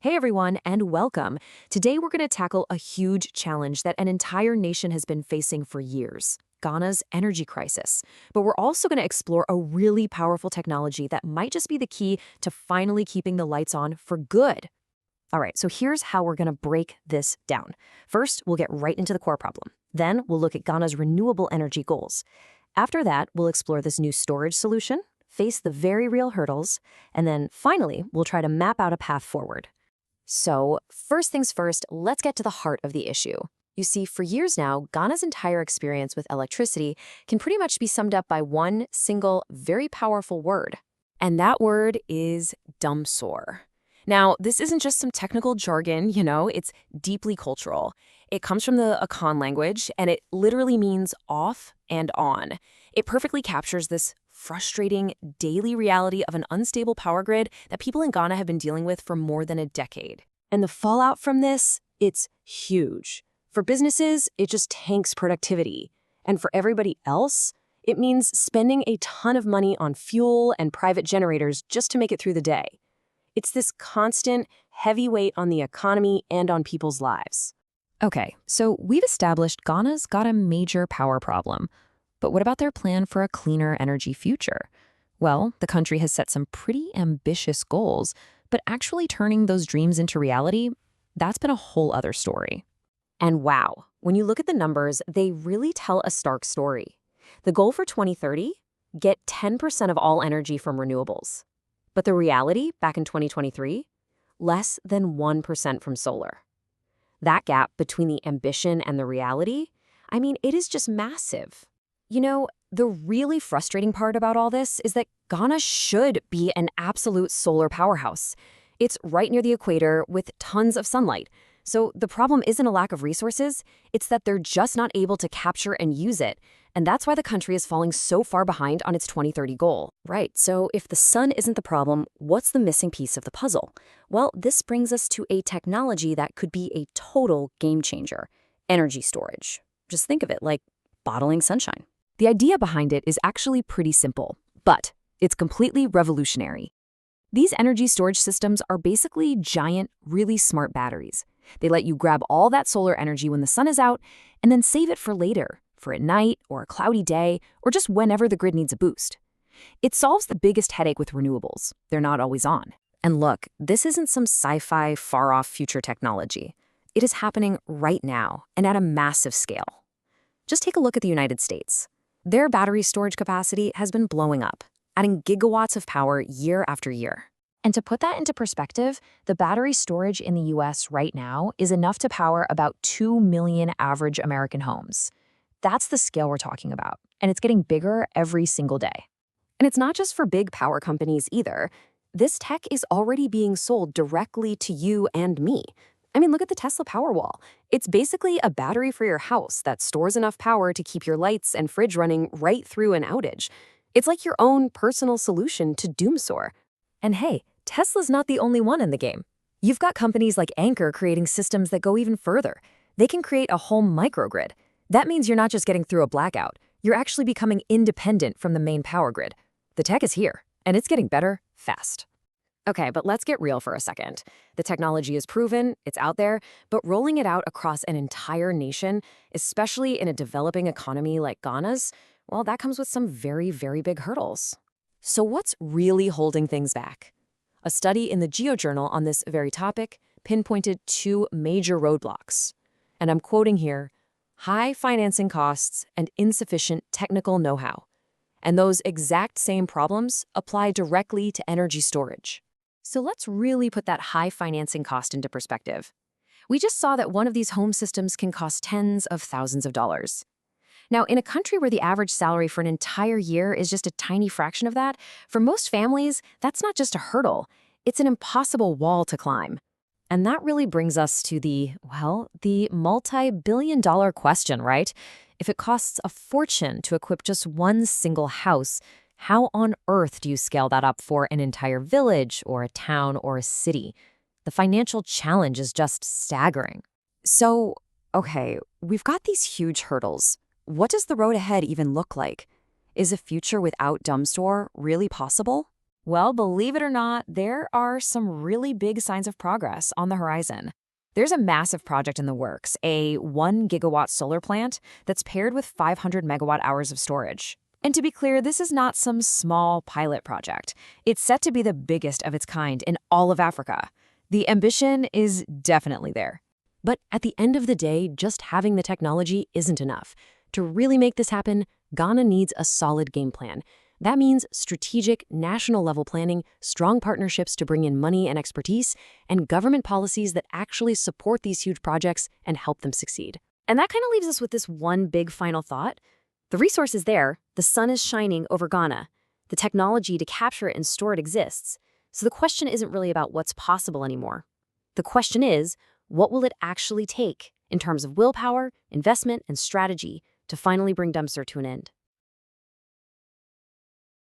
Hey everyone, and welcome. Today we're going to tackle a huge challenge that an entire nation has been facing for years: Ghana's energy crisis. But we're also going to explore a really powerful technology that might just be the key to finally keeping the lights on for good. All right, so here's how we're going to break this down. First, we'll get right into the core problem. Then we'll look at Ghana's renewable energy goals. After that, we'll explore this new storage solution, face the very real hurdles, and then finally, we'll try to map out a path forward. So, first things first, let's get to the heart of the issue. You see, for years now, Ghana's entire experience with electricity can pretty much be summed up by one single, very powerful word. And that word is Dumsor. Now, this isn't just some technical jargon, it's deeply cultural. It comes from the Akan language, and it literally means off and on. It perfectly captures this frustrating daily reality of an unstable power grid that people in Ghana have been dealing with for more than a decade. And the fallout from this, it's huge. For businesses, it just tanks productivity. And for everybody else, it means spending a ton of money on fuel and private generators just to make it through the day. It's this constant, heavy weight on the economy and on people's lives. Okay, so we've established Ghana's got a major power problem. But what about their plan for a cleaner energy future? Well, the country has set some pretty ambitious goals, but actually turning those dreams into reality, that's been a whole other story. And wow, when you look at the numbers, they really tell a stark story. The goal for 2030? Get 10% of all energy from renewables. But the reality, back in 2023? Less than 1% from solar. That gap between the ambition and the reality, it is just massive. The really frustrating part about all this is that Ghana should be an absolute solar powerhouse. It's right near the equator with tons of sunlight. So the problem isn't a lack of resources, it's that they're just not able to capture and use it. And that's why the country is falling so far behind on its 2030 goal. Right, so if the sun isn't the problem, what's the missing piece of the puzzle? Well, this brings us to a technology that could be a total game changer: energy storage. Just think of it like bottling sunshine. The idea behind it is actually pretty simple, but it's completely revolutionary. These energy storage systems are basically giant, really smart batteries. They let you grab all that solar energy when the sun is out and then save it for later, for at night or a cloudy day, or just whenever the grid needs a boost. It solves the biggest headache with renewables. They're not always on. And look, this isn't some sci-fi, far-off future technology. It is happening right now and at a massive scale. Just take a look at the United States. Their battery storage capacity has been blowing up, adding gigawatts of power year after year. And to put that into perspective, the battery storage in the US right now is enough to power about 2 million average American homes. That's the scale we're talking about, and it's getting bigger every single day. And it's not just for big power companies either. This tech is already being sold directly to you and me. Look at the Tesla Powerwall. It's basically a battery for your house that stores enough power to keep your lights and fridge running right through an outage. It's like your own personal solution to Dumsor. And hey, Tesla's not the only one in the game. You've got companies like Anchor creating systems that go even further. They can create a whole microgrid. That means you're not just getting through a blackout. You're actually becoming independent from the main power grid. The tech is here, and it's getting better fast. Okay, but let's get real for a second. The technology is proven, it's out there, but rolling it out across an entire nation, especially in a developing economy like Ghana's, well, that comes with some very, very big hurdles. So what's really holding things back? A study in the GeoJournal on this very topic pinpointed two major roadblocks. And I'm quoting here: high financing costs and insufficient technical know-how. And those exact same problems apply directly to energy storage. So let's really put that high financing cost into perspective. We just saw that one of these home systems can cost tens of thousands of dollars. Now, in a country where the average salary for an entire year is just a tiny fraction of that, for most families, that's not just a hurdle. It's an impossible wall to climb. And that really brings us to the multi-billion-dollar question, right? If it costs a fortune to equip just one single house, how on earth do you scale that up for an entire village or a town or a city? The financial challenge is just staggering. So, okay, we've got these huge hurdles. What does the road ahead even look like? Is a future without Dumsor really possible? Well, believe it or not, there are some really big signs of progress on the horizon. There's a massive project in the works, a 1 gigawatt solar plant that's paired with 500 megawatt hours of storage. And to be clear, this is not some small pilot project. It's set to be the biggest of its kind in all of Africa. The ambition is definitely there. But at the end of the day, just having the technology isn't enough. To really make this happen, Ghana needs a solid game plan. That means strategic, national-level planning, strong partnerships to bring in money and expertise, and government policies that actually support these huge projects and help them succeed. And that kind of leaves us with this one big final thought. The resource is there, the sun is shining over Ghana. The technology to capture it and store it exists. So the question isn't really about what's possible anymore. The question is, what will it actually take in terms of willpower, investment, and strategy to finally bring Dumsor to an end?